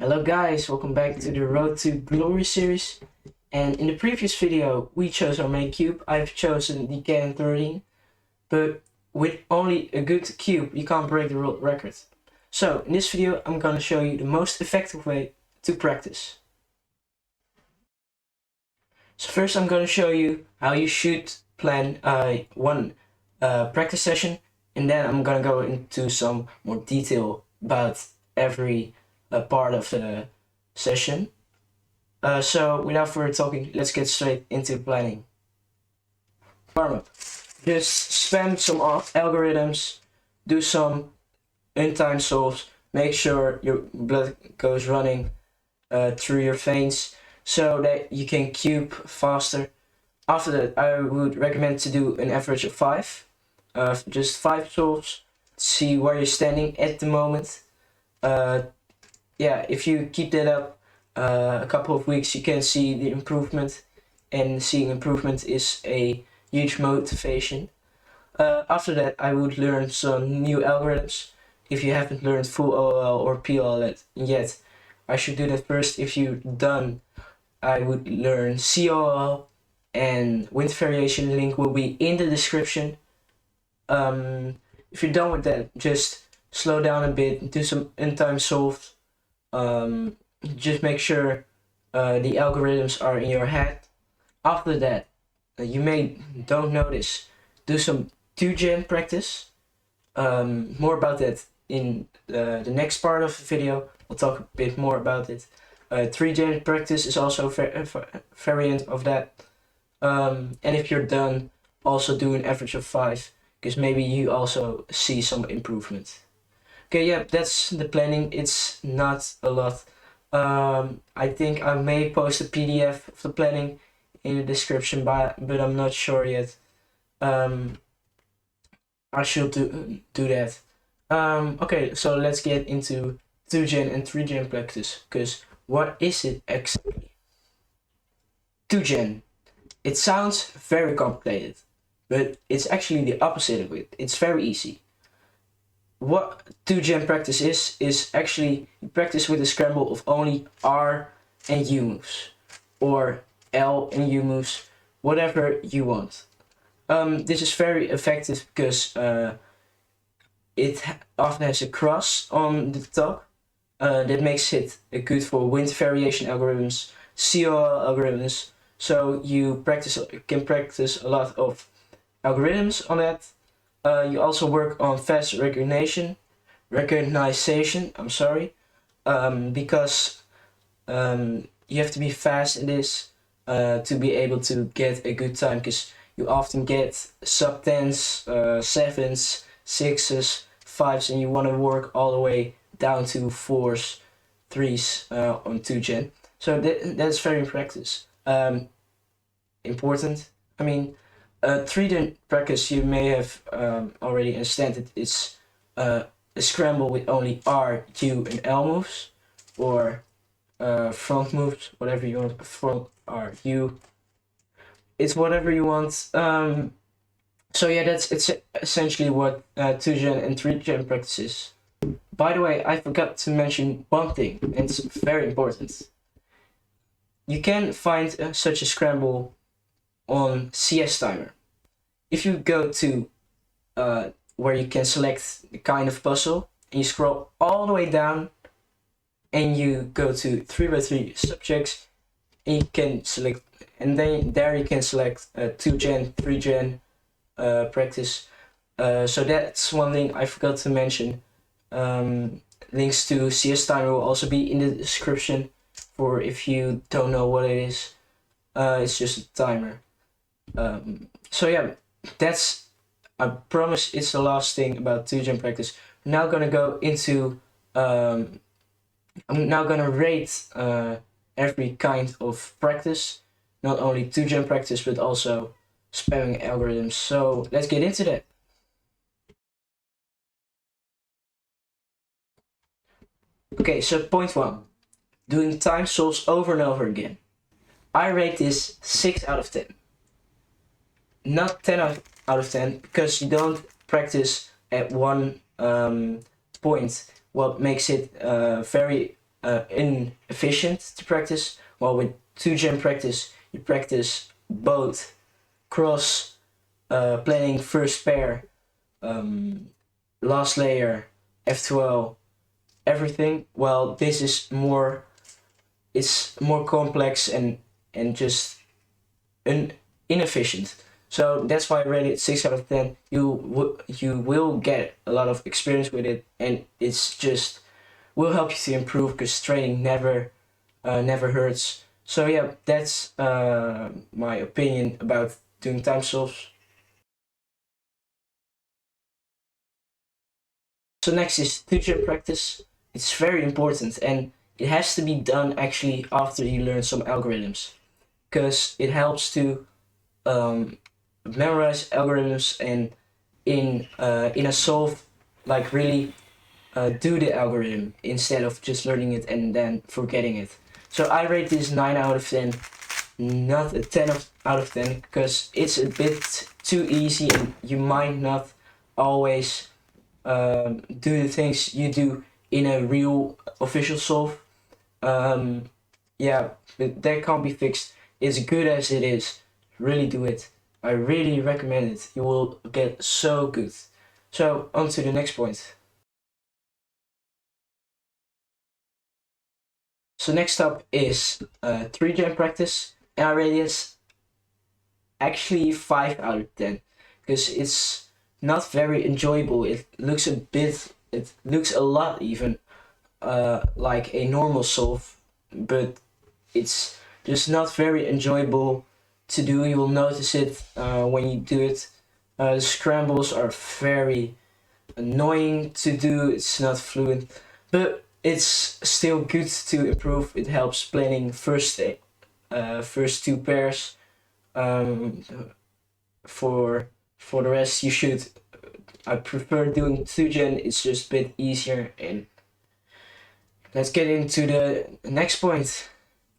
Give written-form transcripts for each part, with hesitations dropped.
Hello guys, welcome back to the Road to Glory series. And in the previous video we chose our main cube. I've chosen the Canon 13, but with only a good cube you can't break the world record. So in this video I'm gonna show you the most effective way to practice. So first I'm gonna show you how you should plan one practice session, and then I'm gonna go into some more detail about every part of the session. So without further talking, let's get straight into planning. Warm up. Just spam some algorithms, do some untimed solves, make sure your blood goes running through your veins so that you can cube faster. After that, I would recommend to do an average of 5. Just 5 solves, see where you're standing at the moment. Yeah, if you keep that up a couple of weeks, you can see the improvement, and seeing improvement is a huge motivation. After that, I would learn some new algorithms. If you haven't learned full OLL or PLL yet, I should do that first. If you're done, I would learn COLL, and wind variation link will be in the description. If you're done with that, just slow down a bit, do some untimed solves. Just make sure the algorithms are in your head. After that, you may don't notice, do some 2-gen practice. More about that in the next part of the video. I'll talk a bit more about it. 3-gen practice is also a variant of that. And if you're done, also do an average of 5, because maybe you also see some improvement. Okay, yeah, that's the planning. It's not a lot. I think I may post a PDF of the planning in the description, but I'm not sure yet. I should do that. Okay, so let's get into 2-gen and 3-gen practice, because what is it exactly? 2-gen. It sounds very complicated, but it's actually the opposite of it. It's very easy. What 2-gen practice is actually you practice with a scramble of only R and U moves, or L and U moves, whatever you want. This is very effective because it often has a cross on the top. That makes it good for wind variation algorithms, COL algorithms. So you can practice a lot of algorithms on that. You also work on fast recognition, because you have to be fast in this to be able to get a good time, because you often get sub 10s, 7s, 6s, 5s, and you want to work all the way down to 4s, 3s on 2-gen. So that's very important. I mean, 3-gen practice, you may have already understand it. It's a scramble with only R, U, and L moves, or front moves, whatever you want. Front, R, U. It's whatever you want. So yeah, it's essentially what 2-gen and 3-gen practice is. By the way, I forgot to mention one thing, and it's very important. You can find such a scramble on CStimer. If you go to where you can select the kind of puzzle, and you scroll all the way down, and you go to 3x3 subjects, and you can select, and then there you can select 2-gen, 3-gen practice. So that's one thing I forgot to mention. Links to CStimer will also be in the description for if you don't know what it is. It's just a timer. So yeah, that's, I promise it's the last thing about 2-gen practice. I'm now gonna go into I'm now gonna rate every kind of practice, not only 2-gen practice but also spamming algorithms. So let's get into that. Okay, so point 1, doing time solves over and over again. I rate this 6 out of 10. Not 10 out of 10, because you don't practice at one point, what makes it very inefficient to practice. While with 2gen practice, you practice both cross planning, first pair, last layer, F12, everything. Well, this is more, it's more complex and just inefficient. So that's why I rated 6 out of 10. You will get a lot of experience with it, and it's just will help you to improve because training never hurts. So yeah, that's my opinion about doing time solves. So next is 2gen practice. It's very important, and it has to be done actually after you learn some algorithms, because it helps to memorize algorithms and in a solve, like really do the algorithm instead of just learning it and then forgetting it. So I rate this 9 out of 10, not a 10 out of 10, because it's a bit too easy and you might not always do the things you do in a real official solve. Yeah, but that can't be fixed. It's good as it is. Really do it. I really recommend it. You will get so good. So on to the next point. So next up is 3gen practice, and I rate this actually 5 out of 10, because it's not very enjoyable. It looks a lot even like a normal solve, but it's just not very enjoyable to do. You will notice it when you do it. The scrambles are very annoying to do. It's not fluent, but it's still good to improve. It helps planning first two pairs. Um, for the rest, you should. I prefer doing 2gen. It's just a bit easier. And let's get into the next point.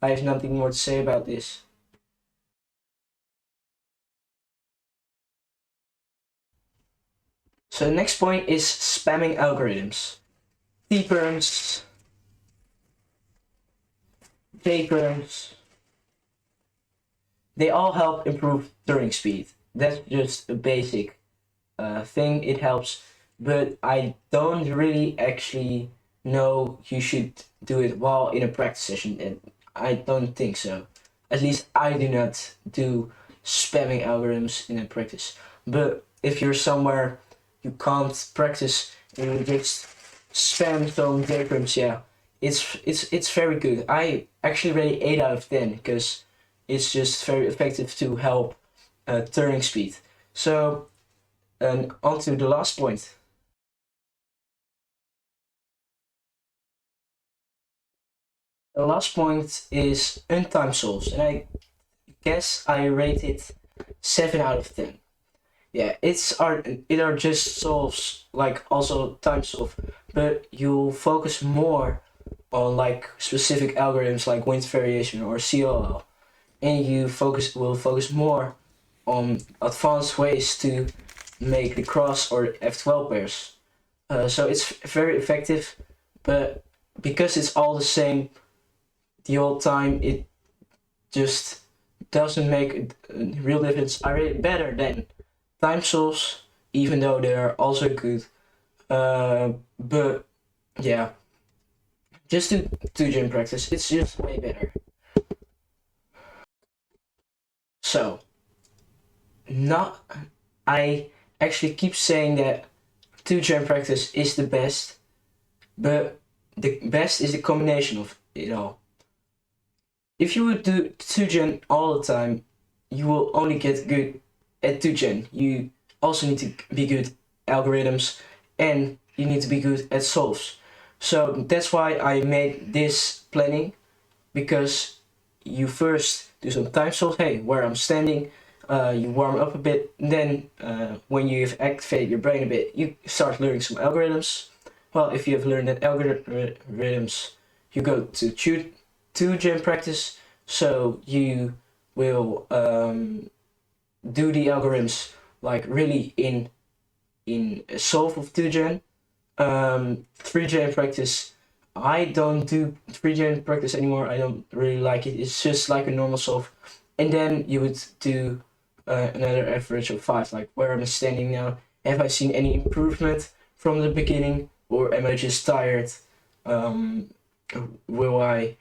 I have nothing more to say about this. So the next point is spamming algorithms. T-perms, J-perms, they all help improve turning speed. That's just a basic thing, it helps, but I don't really actually know you should do it while in a practice session, and I don't think so. At least I do not do spamming algorithms in a practice. But if you're somewhere you can't practice and you just spam some diagrams, yeah, it's very good. I actually rate 8 out of 10 because it's just very effective to help turning speed. So and on to the last point. The last point is untimed solves, and I guess I rate it 7 out of 10. Yeah, it are just solves, like also time solve, but you focus more on like specific algorithms like wind variation or COL, and you will focus more on advanced ways to make the cross or F12 pairs. So it's very effective, but because it's all the same the whole time, it just doesn't make a real difference. I rate it better than time solves, even though they are also good. But yeah, just do 2gen practice. It's just way better. So, not I actually keep saying that 2gen practice is the best, but the best is the combination of it all. If you would do 2gen all the time, you will only get good at 2gen. You also need to be good at algorithms, and you need to be good at solves. So that's why I made this planning, because you first do some time solves. Hey, where I'm standing, you warm up a bit. Then when you've activated your brain a bit, you start learning some algorithms. Well, if you have learned that algorithms, you go to 2gen practice. So you will do the algorithms like really in a solve of 2gen. 3gen practice, I don't do 3D practice anymore. I don't really like it. It's just like a normal solve. And then you would do another average of 5, like where I'm standing now. Have I seen any improvement from the beginning, or am I just tired? Um, will I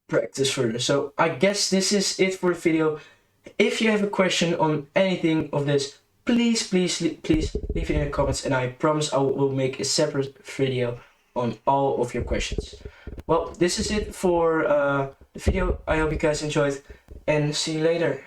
practice further? So I guess this is it for the video. If you have a question on anything of this, please leave it in the comments, and I promise I will make a separate video on all of your questions. Well, this is it for the video. I hope you guys enjoyed, and see you later.